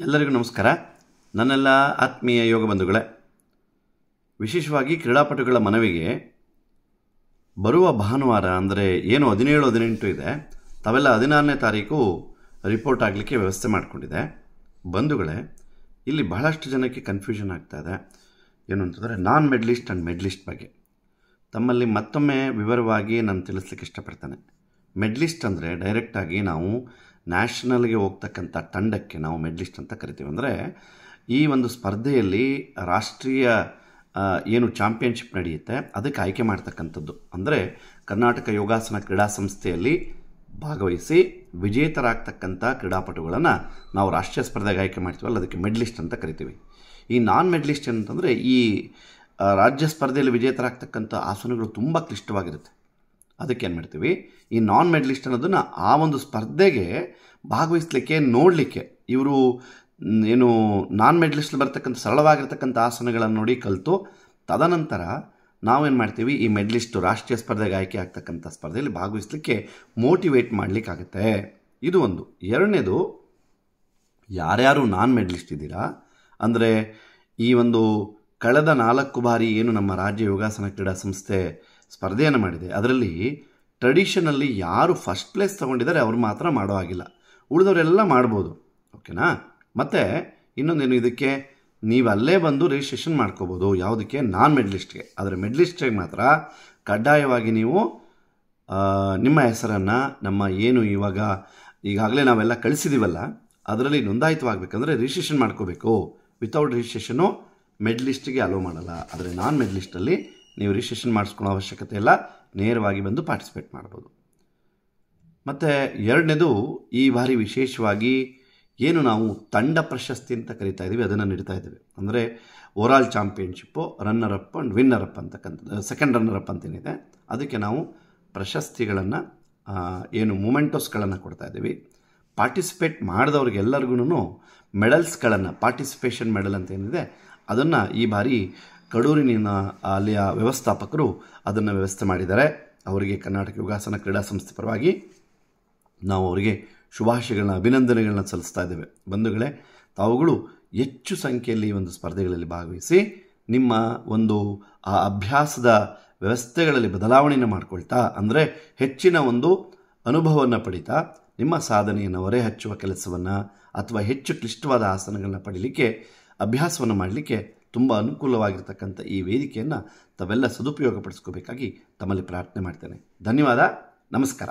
ಎಲ್ಲರಿಗೂ ನಮಸ್ಕಾರ. ನನ್ನೆಲ್ಲ ಆತ್ಮೀಯ ಯೋಗ ಬಂಧುಗಳೇ, ವಿಶೇಷವಾಗಿ ಕ್ರೀಡಾಪಟುಗಳ ಮನವಿಗೆ ಬರುವ ಭಾನುವಾರ ಅಂದರೆ ಏನು 17-18 ಇದೆ, ತಾವೆಲ್ಲ 16ನೇ ತಾರೀಕು ರಿಪೋರ್ಟ್ ಆಗಲಿಕ್ಕೆ ವ್ಯವಸ್ಥೆ ಮಾಡಿಕೊಂಡಿದೆ. ಬಂಧುಗಳೇ, ಇಲ್ಲಿ ಬಹಳಷ್ಟು ಜನಕ್ಕೆ ಕನ್ಫ್ಯೂಷನ್ ಆಗ್ತಾ ಇದೆ. ಏನು ಅಂತಂದರೆ ನಾನ್ ಮೆಡ್ಲಿಸ್ಟ್ ಆ್ಯಂಡ್ ಮೆಡ್ಲಿಸ್ಟ್ ಬಗ್ಗೆ ತಮ್ಮಲ್ಲಿ ಮತ್ತೊಮ್ಮೆ ವಿವರವಾಗಿ ನಾನು ತಿಳಿಸ್ಲಿಕ್ಕೆ ಇಷ್ಟಪಡ್ತೇನೆ. ಮೆಡ್ಲಿಸ್ಟ್ ಅಂದರೆ ಡೈರೆಕ್ಟಾಗಿ ನಾವು ನ್ಯಾಷನಲ್ಗೆ ಹೋಗ್ತಕ್ಕಂಥ ತಂಡಕ್ಕೆ ನಾವು ಮೆಡ್ಲಿಸ್ಟ್ ಅಂತ ಕರಿತೀವಿ. ಅಂದರೆ ಈ ಒಂದು ಸ್ಪರ್ಧೆಯಲ್ಲಿ ರಾಷ್ಟ್ರೀಯ ಏನು ಚಾಂಪಿಯನ್ಶಿಪ್ ನಡೆಯುತ್ತೆ ಅದಕ್ಕೆ ಆಯ್ಕೆ ಮಾಡ್ತಕ್ಕಂಥದ್ದು. ಅಂದರೆ ಕರ್ನಾಟಕ ಯೋಗಾಸನ ಕ್ರೀಡಾ ಸಂಸ್ಥೆಯಲ್ಲಿ ಭಾಗವಹಿಸಿ ವಿಜೇತರಾಗ್ತಕ್ಕಂಥ ಕ್ರೀಡಾಪಟುಗಳನ್ನು ನಾವು ರಾಷ್ಟ್ರೀಯ ಸ್ಪರ್ಧೆಗೆ ಆಯ್ಕೆ ಮಾಡ್ತೀವಲ್ಲ, ಅದಕ್ಕೆ ಮೆಡ್ಲಿಸ್ಟ್ ಅಂತ ಕರಿತೀವಿ. ಈ ನಾನ್ ಮೆಡ್ಲಿಸ್ಟ್ ಅಂತಂದರೆ ಈ ರಾಜ್ಯ ಸ್ಪರ್ಧೆಯಲ್ಲಿ ವಿಜೇತರಾಗ್ತಕ್ಕಂಥ ಆಸನಗಳು ತುಂಬ ಕ್ಲಿಷ್ಟವಾಗಿರುತ್ತೆ. ಅದಕ್ಕೆ ಏನು ಮಾಡ್ತೀವಿ, ಈ ನಾನ್ ಮೆಡ್ಲಿಸ್ಟ್ ಅನ್ನೋದನ್ನು ಆ ಒಂದು ಸ್ಪರ್ಧೆಗೆ ಭಾಗವಹಿಸಲಿಕ್ಕೆ ನೋಡಲಿಕ್ಕೆ ಇವರು ಏನು ನಾನ್ ಮೆಡ್ಲಿಸ್ಟ್ ಬರ್ತಕ್ಕಂಥ ಸರಳವಾಗಿರ್ತಕ್ಕಂಥ ಆಸನಗಳನ್ನು ನೋಡಿ ಕಲಿತು ತದನಂತರ ನಾವೇನು ಮಾಡ್ತೀವಿ, ಈ ಮೆಡ್ಲಿಸ್ಟು ರಾಷ್ಟ್ರೀಯ ಸ್ಪರ್ಧೆಗೆ ಆಯ್ಕೆ ಆಗ್ತಕ್ಕಂಥ ಸ್ಪರ್ಧೆಯಲ್ಲಿ ಭಾಗವಹಿಸಲಿಕ್ಕೆ ಮೋಟಿವೇಟ್ ಮಾಡಲಿಕ್ಕಾಗುತ್ತೆ. ಇದು ಒಂದು. ಎರಡನೇದು, ಯಾರ್ಯಾರು ನಾನ್ ಮೆಡ್ಲಿಸ್ಟ್ ಇದ್ದೀರಾ ಅಂದರೆ ಈ ಒಂದು ಕಳೆದ 4 ಬಾರಿ ಏನು ನಮ್ಮ ರಾಜ್ಯ ಯೋಗಾಸನ ಕ್ರೀಡಾ ಸಂಸ್ಥೆ ಸ್ಪರ್ಧೆಯನ್ನು ಮಾಡಿದೆ, ಅದರಲ್ಲಿ ಟ್ರೆಡಿಷನಲ್ಲಿ ಯಾರು ಫಸ್ಟ್ ಪ್ಲೇಸ್ ತೊಗೊಂಡಿದ್ದಾರೆ ಅವ್ರು ಮಾತ್ರ ಮಾಡೋ ಆಗಿಲ್ಲ, ಉಳಿದವರೆಲ್ಲ ಮಾಡ್ಬೋದು. ಓಕೆನಾ? ಮತ್ತು ಇನ್ನೊಂದೇನು, ಇದಕ್ಕೆ ನೀವು ಅಲ್ಲೇ ಬಂದು ರಿಜಿಸ್ಟ್ರೇಷನ್ ಮಾಡ್ಕೋಬೋದು. ಯಾವುದಕ್ಕೆ? ನಾನ್ ಮೆಡ್ಲಿಸ್ಟ್ಗೆ. ಆದರೆ ಮೆಡ್ಲಿಸ್ಟ್ಗೆ ಮಾತ್ರ ಕಡ್ಡಾಯವಾಗಿ ನೀವು ನಿಮ್ಮ ಹೆಸರನ್ನು ನಮ್ಮ ಏನು ಈಗಾಗಲೇ ನಾವೆಲ್ಲ ಕಳಿಸಿದ್ದೀವಲ್ಲ ಅದರಲ್ಲಿ ನೋಂದಾಯಿತವಾಗಬೇಕಂದ್ರೆ ರಿಜಿಸ್ಟ್ರೇಷನ್ ಮಾಡ್ಕೋಬೇಕು. ವಿತೌಟ್ ರಿಜಿಸ್ಟ್ರೇಷನು ಮೆಡ್ಲಿಸ್ಟಿಗೆ ಅಲೋ ಮಾಡಲ್ಲ. ಆದರೆ ನಾನ್ ಮೆಡ್ಲಿಸ್ಟಲ್ಲಿ ನೀವು ರಿಜಿಸ್ಟ್ರೇಷನ್ ಮಾಡಿಸ್ಕೊಳ್ಳೋ ಅವಶ್ಯಕತೆ ಇಲ್ಲ, ನೇರವಾಗಿ ಬಂದು ಪಾರ್ಟಿಸಿಪೇಟ್ ಮಾಡ್ಬೋದು. ಮತ್ತು ಎರಡನೇದು, ಈ ಬಾರಿ ವಿಶೇಷವಾಗಿ ಏನು ನಾವು ತಂಡ ಪ್ರಶಸ್ತಿ ಅಂತ ಕರಿತಾ ಇದ್ದೀವಿ ಅದನ್ನು ನೀಡ್ತಾ ಇದ್ದೀವಿ. ಅಂದರೆ overall ಚಾಂಪಿಯನ್ಶಿಪ್ಪು, runner up and winner up ಅಂತಕ್ಕಂಥದ್ದು, ಸೆಕೆಂಡ್ ರನ್ನರ್ ಅಪ್ ಅಂತೇನಿದೆ ಅದಕ್ಕೆ ನಾವು ಪ್ರಶಸ್ತಿಗಳನ್ನು ಏನು ಮೂಮೆಂಟೋಸ್ಗಳನ್ನು ಕೊಡ್ತಾ ಇದ್ದೀವಿ. ಪಾರ್ಟಿಸಿಪೇಟ್ ಮಾಡಿದವ್ರಿಗೆಲ್ಲರಿಗೂ ಮೆಡಲ್ಸ್ಗಳನ್ನು, ಪಾರ್ಟಿಸಿಪೇಷನ್ ಮೆಡಲ್ ಅಂತ ಏನಿದೆ ಅದನ್ನು ಈ ಬಾರಿ ಕಡೂರಿನ ಅಲ್ಲಿಯ ವ್ಯವಸ್ಥಾಪಕರು ಅದನ್ನು ವ್ಯವಸ್ಥೆ ಮಾಡಿದ್ದಾರೆ. ಅವರಿಗೆ ಕರ್ನಾಟಕ ಯೋಗಾಸನ ಕ್ರೀಡಾ ಸಂಸ್ಥೆ ಪರವಾಗಿ ನಾವು ಅವರಿಗೆ ಶುಭಾಶಯಗಳನ್ನ, ಅಭಿನಂದನೆಗಳನ್ನ ಸಲ್ಲಿಸ್ತಾ ಇದ್ದೇವೆ. ಬಂಧುಗಳೇ, ತಾವುಗಳು ಹೆಚ್ಚು ಸಂಖ್ಯೆಯಲ್ಲಿ ಈ ಒಂದು ಸ್ಪರ್ಧೆಗಳಲ್ಲಿ ಭಾಗವಹಿಸಿ ನಿಮ್ಮ ಒಂದು ಆ ಅಭ್ಯಾಸದ ವ್ಯವಸ್ಥೆಗಳಲ್ಲಿ ಬದಲಾವಣೆಯನ್ನು ಮಾಡಿಕೊಳ್ತಾ, ಅಂದರೆ ಹೆಚ್ಚಿನ ಒಂದು ಅನುಭವವನ್ನು ಪಡಿತಾ ನಿಮ್ಮ ಸಾಧನೆಯನ್ನು ಹೊರೆ ಹಚ್ಚುವ ಕೆಲಸವನ್ನು ಅಥವಾ ಹೆಚ್ಚು ಕ್ಲಿಷ್ಟವಾದ ಆಸನಗಳನ್ನ ಪಡೀಲಿಕ್ಕೆ, ಅಭ್ಯಾಸವನ್ನು ಮಾಡಲಿಕ್ಕೆ ತುಂಬ ಅನುಕೂಲವಾಗಿರ್ತಕ್ಕಂಥ ಈ ವೇದಿಕೆಯನ್ನು ತಾವೆಲ್ಲ ಸದುಪಯೋಗಪಡಿಸ್ಕೋಬೇಕಾಗಿ ತಮ್ಮಲ್ಲಿ ಪ್ರಾರ್ಥನೆ ಮಾಡ್ತೇನೆ. ಧನ್ಯವಾದ. ನಮಸ್ಕಾರ.